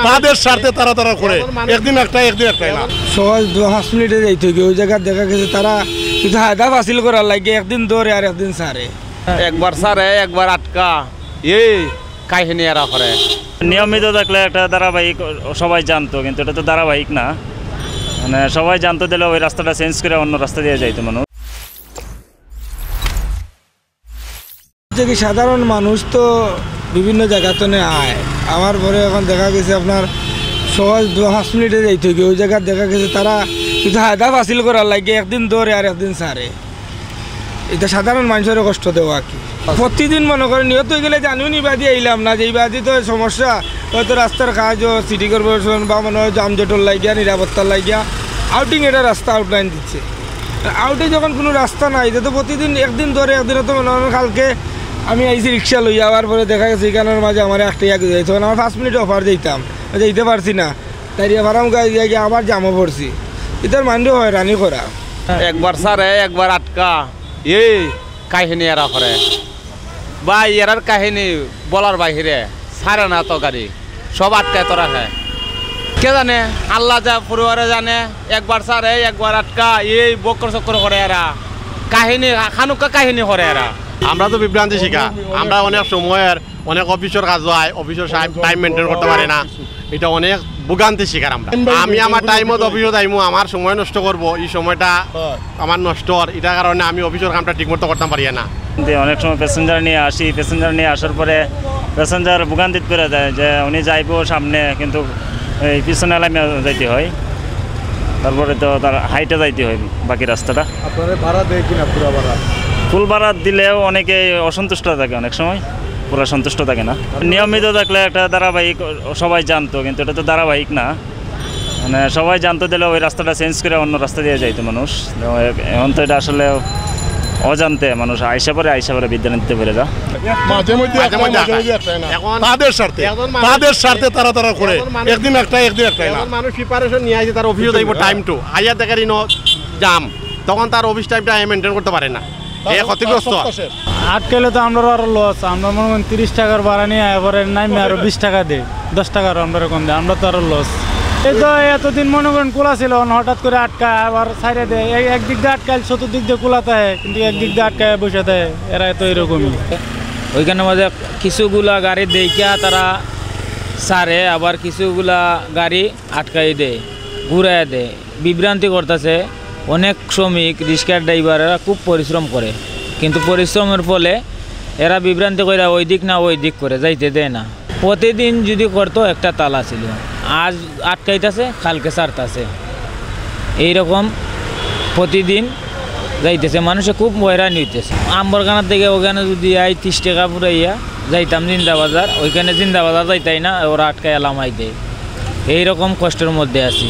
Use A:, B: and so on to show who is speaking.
A: তাদের স্বার্থে তারা তারা করে একদিন একটা না
B: সহজ 5 মিনিটে যাইতে হবে ওই জায়গা দেখা গেছে তারা কিন্তু হায়দা হাসিল করার লাগে একদিন ধরে আর একদিন সারে
C: একবার সারে একবার আটকা এই কাহিনী এরা করে
D: নিয়মিত থাকলে একটা ধারাবাহিক সবাই জানতো কিন্তু এটা তো ধারাবাহিক না মানে সবাই জানতো দিলে ওই রাস্তাটা চেঞ্জ করে অন্য রাস্তা দিয়ে যাইতো মানুষ
B: কি সাধারণ মানুষ তো বিভিন্ন জায়গাতে আয় আমার পরে এখন দেখা গেছে আপনার সহজ 5 মিনিটে যাইতে হবে ওই জায়গা দেখা গেছে তারা কিন্তু হায়দা হাসিল করার লাগে একদিন ধরে আর একদিন সারে এটা সাধারণ মানুষের কষ্ট দেওয়া কি প্রতিদিন মনে করেন নিহত হয়ে গেলে জানিও নিবাদি আইলাম না যে এই বাদি তো সমস্যা হয়তো রাস্তার কাজ সিটি কর্পোরেশন বা মনে হয় যানজটর লাগিয়া নিরাপত্তার লাগিয়া আউটিং এটা রাস্তা আউটলাইন দিচ্ছে আউটে যখন কোনো রাস্তা নাই এটা তো প্রতিদিন একদিন ধরে একদিন তো মনে হয় কালকে আমি আইসি রিক্সা লই যাওয়ার পরে দেখা গেছে এখানের মাঝে আমার একটা আগে যাই তখন আমার 5 মিনিট অফার দিতাম যেতে পারছি না তাই ভাড়াম গাড়ি গিয়ে আবার জামও পড়ছি এটার মাইন্ড হয় রানি করা
C: একবার সারে একবার আটকা এই কাহিনী এরা করে বা এরার কাহিনী বলার বাহিরে সারে না তো গাড়ি সব আটকায় তো রাখে কে জানে আল্লাহ যা পরিবারে জানে একবার সারে একবার আটকা এই বক্কর চক্কর করে এরা কাহিনী খানুকা কাহিনী করে এরা
A: আমরা তো বিভ্রান্তি শিখা আমরা অনেক সময়ের অনেক অফিসের কাজ হয় অফিসের টাইম মেনটেন করতে পারি না এটা অনেক ভোগান্তি শিকার আমরা আমি আমার টাইমত অফিসত আইমু আমার সময় নষ্ট করব এই সময়টা আমার নষ্ট এটার কারণে আমি অফিসের কামটা ঠিকমতো করতে পারি না
D: অনেক সময় প্যাসেঞ্জার নিয়ে আসি প্যাসেঞ্জার নিয়ে আসার পরে প্যাসেঞ্জার ভোগান্তিত করে দেয় যে উনি যাইব সামনে কিন্তু এই পিছনে লাইনে যাইতে হয় তারপরে তো তার হাইটে যাইতে হয় বাকি রাস্তাটা
A: আপনারা ভাড়া দেয় কিনা পুরো ভাড়া
D: ফুল ভাড়া দিলেও অনেকে অসন্তুষ্ট থাকে অনেক সময় পুরো সন্তুষ্ট থাকে না নিয়মিত থাকলে একটা ধারাবাহিক সবাই জানতো কিন্তু এটা তো ধারাবাহিক না মানে সবাই জানতো দিলে ওই রাস্তাটা চেঞ্জ করে অন্য রাস্তা দিয়ে যাইতো মানুষ এখন তো এটা আসলে অজান্তে মানুষ আইসা পরে বিদ্যা নিতে পেরে যা
A: তাদের স্বার্থে তারা তারা করে একদিন একটা না মানুষ প্রিপারেশন নিয়ে আসে তার অফিসে যাইব টাইম টু আইয়া দেখারি জাম তখন তার অফিস টাইমটা মেনটেন করতে পারে না ক্ষতিগ্রস্ত
E: আটকালে তো আমরা আরো লস আমরা মনে করেন 30 টাকার ভাড়া নিয়ে এবারে নাইমে আরো 20 টাকা দেয় 10 টাকার আমরা কম দেয় আমরা তো আরো লস এই তো এতদিন মনে করেন খোলা ছিল হঠাৎ করে আটকায় আবার সাইডে দেয় একদিক দিয়ে আটকায় চতুর্দিক দিয়ে খোলা থাকে কিন্তু একদিক দিয়ে আটকায় বসে থাকে এরা তো এরকমই
F: ওইখানে মাঝে কিছুগুলা গাড়ি দেখিয়া তারা সারে আবার কিছুগুলা গাড়ি আটকাই দেয় ঘুরাই দেয় বিভ্রান্তি করতেছে অনেক শ্রমিক রিক্সার ড্রাইভাররা খুব পরিশ্রম করে কিন্তু পরিশ্রমের ফলে এরা বিভ্রান্তি করে ওই দিক না ওই দিক করে যাইতে দেয় না প্রতিদিন যদি করতো একটা তালা ছিল আজ আটকাইতেছে কালকে ছাড়তেছে এইরকম প্রতিদিন যাইতেছে মানুষে খুব হয়রানি হইতেছে আম্বরখানার থেকে ওখানে যদি 30 টাকা পুরাইয়া যাইতাম জিন্দাবাজার ওইখানে জিন্দাবাজার যাইতাই না ওরা আটকায় লামাই দেয় এইরকম কষ্টের মধ্যে আছি।